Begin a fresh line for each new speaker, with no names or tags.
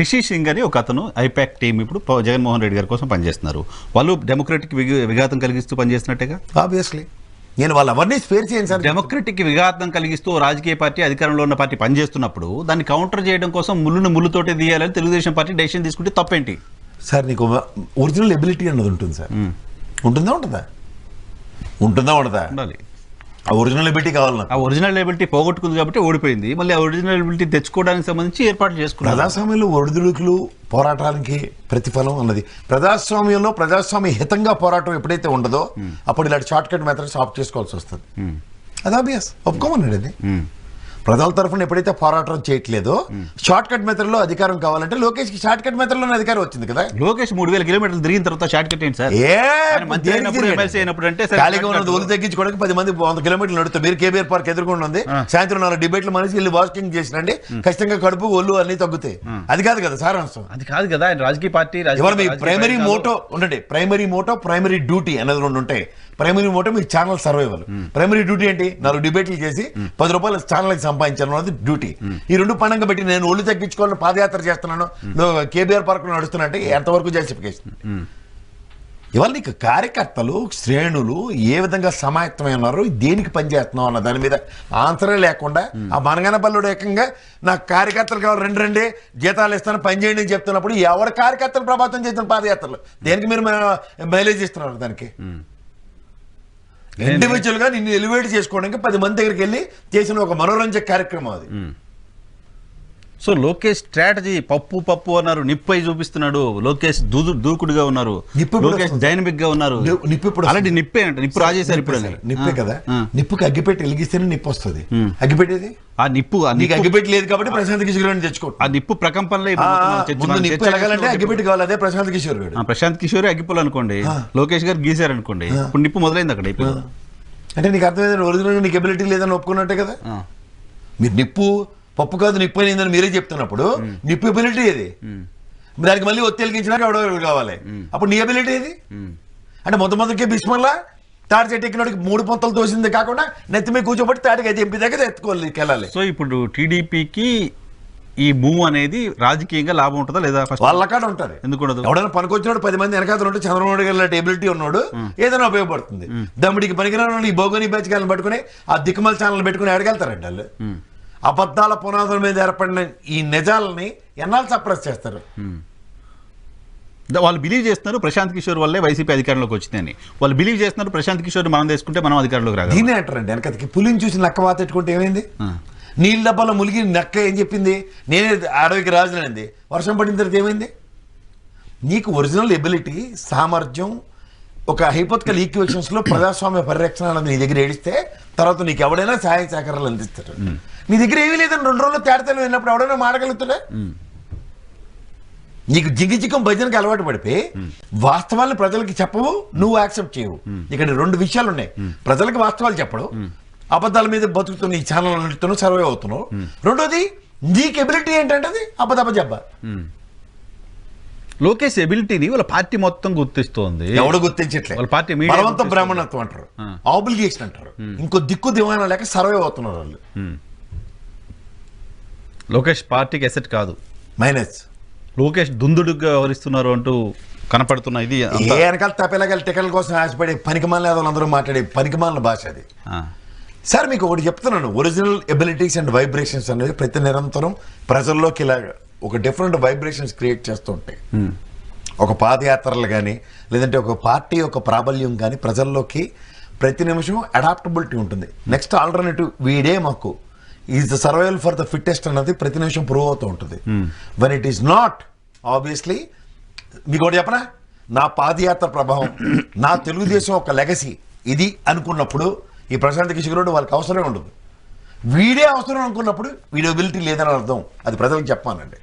రిషి సింగ్ అని ఒక అతను ఐపాక్ టీం ఇప్పుడు జగన్మోహన్ రెడ్డి గారి కోసం పనిచేస్తున్నారు. వాళ్ళు డెమోక్రటిక్ విఘాతం కలిగిస్తూ పనిచేస్తున్నట్టుగా.
ఆబ్వియస్లీ నేను వాళ్ళు ఎవరిని స్పేర్ చేయను సార్.
డెమోక్రటిక్ విఘాతం కలిగిస్తూ రాజకీయ పార్టీ అధికారంలో ఉన్న పార్టీ పనిచేస్తున్నప్పుడు దాన్ని కౌంటర్ చేయడం కోసం ముళ్ళును ముళ్ళుతోటే తీయాలని తెలుగుదేశం పార్టీ డెసిషన్ తీసుకుంటే తప్పేంటి
సార్? నీకు ఒరిజినల్ ఎబిలిటీ అన్నది ఉంటుంది సార్. ఉంటుందా ఉండదా?
ఉండాలి.
ఆ ఒరిజినల్ ఎబిలిటీ కావాలి.
ఆ ఒరిజినల్ ఎబిలిటీ పోగొట్టుకుంది కాబట్టి ఓడిపోయింది. మళ్ళీ ఆ ఒరిజినల్ ఎబిలిటీ తెచ్చుకోవడానికి సంబంధించి ఏర్పాట్లు చేసుకున్నారు.
ప్రజాస్వామ్యంలో ఒడిదుడుకులు పోరాటానికి ప్రతిఫలం అన్నది ప్రజాస్వామ్యంలో ప్రజాస్వామ్య హితంగా పోరాటం ఎప్పుడైతే ఉండదో అప్పుడు ఇలాంటి షార్ట్ కట్ మెథడ్స్ ఆఫ్ చేసుకోవాల్సి వస్తుంది. అది ఆబ్వియస్, ఒప్పుకోమన్నాడు. అది ప్రజల తరఫున ఎప్పుడైతే పోరాటం చేయట్లేదో షార్ట్ కట్ మెథడ్ లో అధికారం కావాలంటే లోకేష్ కి షార్ట్ కట్ మెథడ్ లోనే అధికారం వచ్చింది కదా.
లోకేష్ 3000 కిలోమీటర్లు తిరిగిన తర్వాత షార్ట్ కట్ ఏంటి సార్?
ఖాళీగా ఉన్నది ఒళ్ళు తగ్గించుకోవడానికి 10 మంది 100 కిలోమీటర్లు నడుస్తారు. మీరు కేబీఆర్ పార్క్ ఎదుర్కొని ఉంది, సాయంత్రం 4 డిబేట్లు మనిషి వెళ్ళి వాకింగ్ చేసినండి, ఖచ్చితంగా కడుపు ఒళ్ళు అన్ని తగ్గుతాయి. అది కాదు కదా సారాంశం.
అది కాదు కదా. రాజకీయ పార్టీ
ప్రైమరీ మోటో ఉండండి. ప్రైమరీ డ్యూటీ అనేది 2 ఉంటాయి. ప్రైమరీ మోటో మీ ఛానల్ సర్వైవల్. ప్రైమరీ డ్యూటీ ఏంటి? 4 డిబేట్లు చేసి 10 రూపాయలు ఛానల్కి సంపాదించాను అన్నది డ్యూటీ. ఈ 2 పండుగ పెట్టి నేను ఒళ్ళు తగ్గించుకోవాలని పాదయాత్ర చేస్తున్నాను, కేబీఆర్ పార్క్ లో నడుస్తున్నట్టే ఎంతవరకు జస్టిఫికేషన్? ఇవాళ నీకు కార్యకర్తలు శ్రేణులు ఏ విధంగా సమాయత్తమై ఉన్నారు, దేనికి పనిచేస్తున్నావు అన్న దాని మీద ఆన్సరే లేకుండా ఆ మనగనపల్లుడు ఏకంగా నాకు కార్యకర్తలు కావాలి, రెండే జీతాలు ఇస్తాను పని చేయండి అని చెప్తున్నప్పుడు ఎవరి కార్యకర్తలు ప్రభావితం చేసిన పాదయాత్రలు దేనికి మీరు మైలేజ్ ఇస్తున్నారు? దానికి ఇండివిజువల్ గా నిన్ను ఎలివేట్ చేసుకోవడానికి 10 మంది దగ్గరికి వెళ్ళి చేసిన ఒక మనోరంజక కార్యక్రమం అది.
సో లోకేష్ స్ట్రాటజీ పప్పు అన్నారు, నిప్పు అయి చూపిస్తున్నాడు. లోకేష్ దూకుడుగా ఉన్నారు, లోకేష్ డైనమిక్ గా ఉన్నారు. అలాంటి నిప్పే అంట. నిప్పు రాజేశారు ఇప్పుడు.
నిప్పే కదా. నిప్పుకి అగ్గిపెట్టి వెలిగిస్తేనే నిప్పు వస్తుంది. అగ్గిపెట్టేది
ఆ నిప్పు
అగ్గిపెట్టి లేదు కాబట్టి ప్రశాంత్ కిషోర్ గారిని తెచ్చుకో.
ఆ నిప్పు ప్రకంపనలో
నిప్పు ఎలాగాలంటే అగ్గిపెట్టి కావాలి. అదే ప్రశాంత్ కిషోర్ గారు.
ప్రశాంత్ కిషోర్ అగ్గిపుల్ అనుకోండి, లోకేష్ గారు గీశారు అనుకోండి, ఇప్పుడు నిప్పు మొదలైంది అక్కడ.
అంటే నీకు అర్థమైంది ఒరిజినల్ నీకు ఎబిలిటీ లేదని ఒప్పుకున్నట్టే కదా. మీరు నిప్పు పప్పు కాదు నిప్పు అయిందని మీరే చెప్తున్నప్పుడు నిప్పు ఎబిలిటీ ఏది? దానికి మళ్ళీ ఒత్తిలిగించినాక ఎవడో కావాలి. అప్పుడు నీ ఎబిలిటీ ఏది? అంటే మొదటికే భీష్మల్లా తాడి చెట్టు ఎక్కినోడికి 3 పొంతలు తోసింది కాకుండా నెత్తి మీద కూర్చోబట్టి తాడికి అయితే ఎంపీ దగ్గర ఎత్తుకోవాలి.
సో ఇప్పుడు టీడీపీకి ఈ మూవ్ అనేది రాజకీయంగా లాభం ఉంటుందా లేదా?
వాళ్ళ కాడ ఉంటుంది.
ఎందుకు
ఎవడైనా పనికొచ్చినాడు 10 మంది వెనకాల ఉంటే చంద్రబాబు గారి ఎబిలిటీ ఉన్నాడు ఏదైనా ఉపయోగపడుతుంది. దమ్ముడికి పనికిరాని ఈ బోగోని బేచకాలను పట్టుకుని ఆ దిక్కుమల ఛానల్ పెట్టుకుని అడగలుగుతారండి వాళ్ళు. అబద్ధాల పునాదుల మీద ఏర్పడిన ఈ నిజాలని ఎన్నాళ్ళు సప్రెస్ చేస్తారు?
వాళ్ళు బిలీవ్ చేస్తున్నారు ప్రశాంత్ కిషోర్ వల్లే వైసీపీ అధికారంలోకి వచ్చిందని. వాళ్ళు బిలీవ్ చేస్తున్నారు ప్రశాంత్ కిషోర్ మనం తీసుకుంటే మనం అధికారంలోకి రాదు.
దీన్ని అంటారండి వెనకకి పులిని చూసి నక్క వాత పెట్టుకుంటే ఏమైంది? నీళ్ళ డబ్బాలో ములిగి నక్క ఏం చెప్పింది? నేనే అడవికి రాజునంది. వర్షం పడిన తర్వాత ఏమైంది? నీకు ఒరిజినల్ ఎబిలిటీ సామర్థ్యం ఒక హైపోథికల్ ఈక్వేషన్స్ లో ప్రజాస్వామ్య పరిరక్షణ అన్నది నీ దగ్గర ఏడిస్తే తర్వాత నీకు ఎవడైనా సహాయ సహకారాలు అందిస్తాడు. నీ దగ్గర ఏమీ లేదని 2 రోజుల్లో తేడతలు వెళ్ళినప్పుడు ఎవడైనా మాడగలుగుతాడా? నీకు జిగిజికం భజనకి అలవాటు పడిపోయి వాస్తవాలను ప్రజలకి చెప్పవు, నువ్వు యాక్సెప్ట్ చేయవు. ఇక్కడ 2 విషయాలు ఉన్నాయి. ప్రజలకు వాస్తవాలు చెప్పడం, అబద్ధాల మీద బతుకుతున్న ఈ ఛానల్ నడుతున్నావు, సర్వే అవుతున్నావు. రెండోది నీకు ఎబిలిటీ ఏంటంటే అది అబద్ధ.
లోకేష్ ఎబిలిటీని వాళ్ళ పార్టీ మొత్తం గుర్తిస్తోంది.
ఎవడు గుర్తించట్లేదు. వాళ్ళ పార్టీ బలవంత బ్రాహ్మణత్వం అంటారు, ఆబ్లిగేషన్ అంటారు. ఇంకో దిక్కు దివాణం లేక సర్వే అవుతున్నారు వాళ్ళు.
లోకేష్ పార్టీకి ఎసెట్ కాదు,
మైనస్.
లోకేష్ దుందుడుగా వ్యవహరిస్తున్నారు అంటూ కనపడుతున్న ఇది
ఏ వెనకాల తప్పేలాగా టికెట్ల కోసం ఆశపడే పనికిమాలిన అందరూ మాట్లాడే పనికిమాలిన భాష అది. సార్ మీకు ఒకటి చెప్తున్నాను, ఒరిజినల్ ఎబిలిటీస్ అండ్ వైబ్రేషన్స్ అనేవి ప్రతి నిరంతరం ప్రజల్లోకి ఇలా ఒక డిఫరెంట్ వైబ్రేషన్స్ క్రియేట్ చేస్తూ ఉంటాయి. ఒక పాదయాత్రలు కానీ లేదంటే ఒక పార్టీ యొక్క ప్రాబల్యం కానీ ప్రజల్లోకి ప్రతి నిమిషం అడాప్టబిలిటీ ఉంటుంది. నెక్స్ట్ ఆల్టర్నేటివ్ వీడే మాకు is the survival for the fittest అన్నది ప్రతి నిమిషం ప్రూవ్ అవుతూ ఉంటుంది. When it is not, obviously మీకు ఒకటి చెప్పనా, నా పాదయాత్ర ప్రభావం, నా తెలుగుదేశం ఒక లెగసీ ఇది అనుకున్నప్పుడు ఈ ప్రశాంత్ కిషోర్ వాళ్ళకి అవసరమే ఉండదు. వీడే అవసరం అనుకున్నప్పుడు వీడి ఎబిలిటీ లేదని అర్థం. అది ప్రజలకు చెప్పానండి.